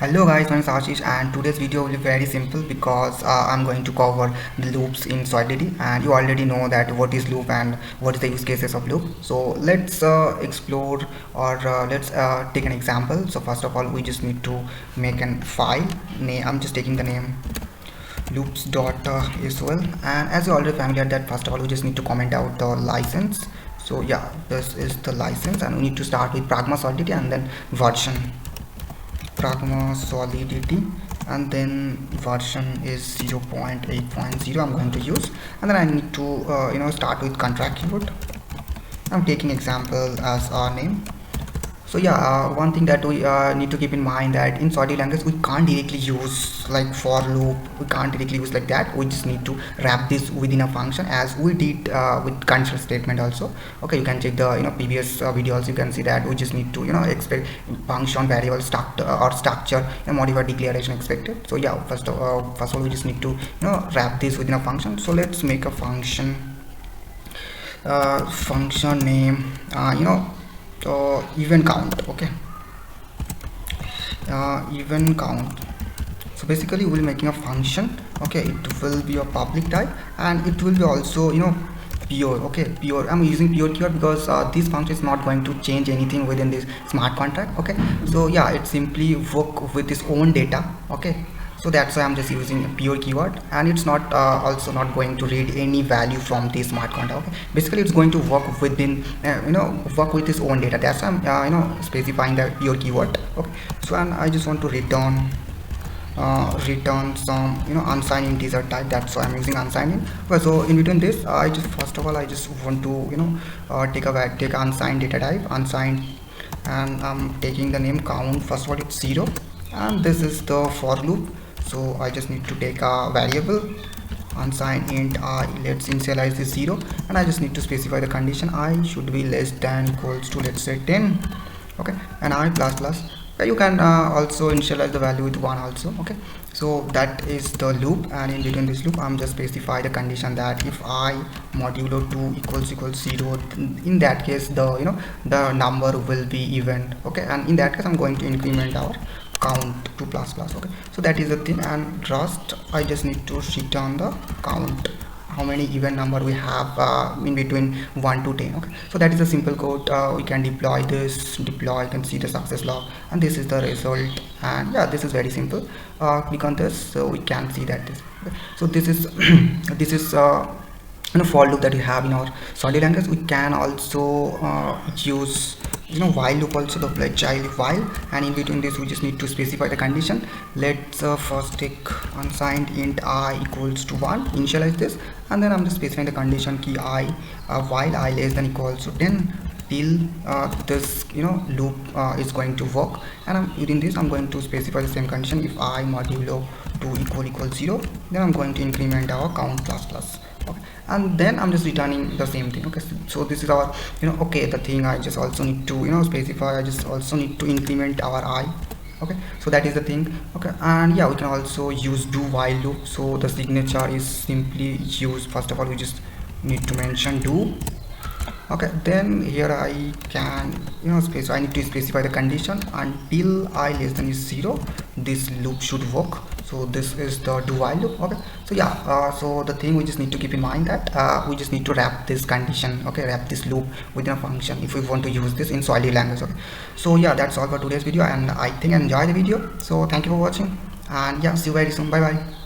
Hello guys, my name is Ashish and today's video will be very simple because I'm going to cover the loops in Solidity, and you already know that what is loop and what is the use cases of loop. So let's explore, or let's take an example. So first of all, we just need to make a file name. I'm just taking the name loops.sql, and as you're already familiar that first of all we just need to comment out the license. So yeah, this is the license, and we need to start with pragma solidity and then version pragma solidity, and then version is 0.8.0 I'm going to use. And then I need to start with contract keyword. I'm taking example as our name. So yeah, one thing that we need to keep in mind that in Solidity language we can't directly use like for loop. We can't directly use like that. We just need to wrap this within a function, as we did with conditional statement also. Okay, you can check the previous videos. You can see that we just need to expect function variable structure and modify declaration expected. So yeah, first of all we just need to wrap this within a function. So let's make a function function name event count. Okay, event count. So basically we'll making a function. Okay, it will be a public type, and it will be also pure. Okay, pure. I'm using pure keyword because this function is not going to change anything within this smart contract. Okay, so yeah, it simply work with its own data. Okay, so that's why I'm just using a pure keyword, and it's not also not going to read any value from the smart contract. Okay, basically it's going to work within work with its own data. That's why I'm specifying the pure keyword. Okay, so and I just want to return some unsigned integer type. That's why I'm using unsigned in. Okay, so in between this I just first of all I just want to take unsigned data type unsigned, and I'm taking the name count. First of all it's 0, and this is the for loop. So I just need to take a variable unsigned int I. Let's initialize this 0, and I just need to specify the condition I should be less than equals to, let's say, 10. Okay, and I plus plus. You can also initialize the value with 1 also. Okay, so that is the loop, and in between this loop I'm just specify the condition that if I modulo 2 equals 0, in that case the number will be even. Okay, and in that case I'm going to increment our count to plus plus. Okay, so that is the thing. And rust I just need to return the count, how many even number we have in between 1 to 10. Okay, so that is a simple code. We can deploy this. You can see the success log, and this is the result. And yeah, this is very simple. Click on this so we can see that this. Okay. So this is this is for loop that we have in our Solidity language. We can also use while loop also, the agile while, and in between this we just need to specify the condition. Let's first take unsigned int I equals to 1, initialize this, and then I'm just specifying the condition key I while I less than equals to 10 till this loop is going to work. And within this I'm going to specify the same condition. If I modulo 2 equals 0, then I'm going to increment our count plus plus. Okay, and then I'm just returning the same thing. Okay, so this is our okay, the thing I just also need to specify. I just also need to increment our I. Okay, so that is the thing. Okay, and yeah, we can also use do while loop. So the signature is simply used. First of all we just need to mention do. Okay, then here I can I need to specify the condition until I less than is 0, this loop should work. So this is the do while loop. Okay, so yeah, so the thing we just need to keep in mind that we just need to wrap this condition, okay, wrap this loop within a function if we want to use this in Solidity language. Okay, so yeah, that's all for today's video, and I think I enjoy the video. So thank you for watching, and yeah, see you very soon. Bye bye.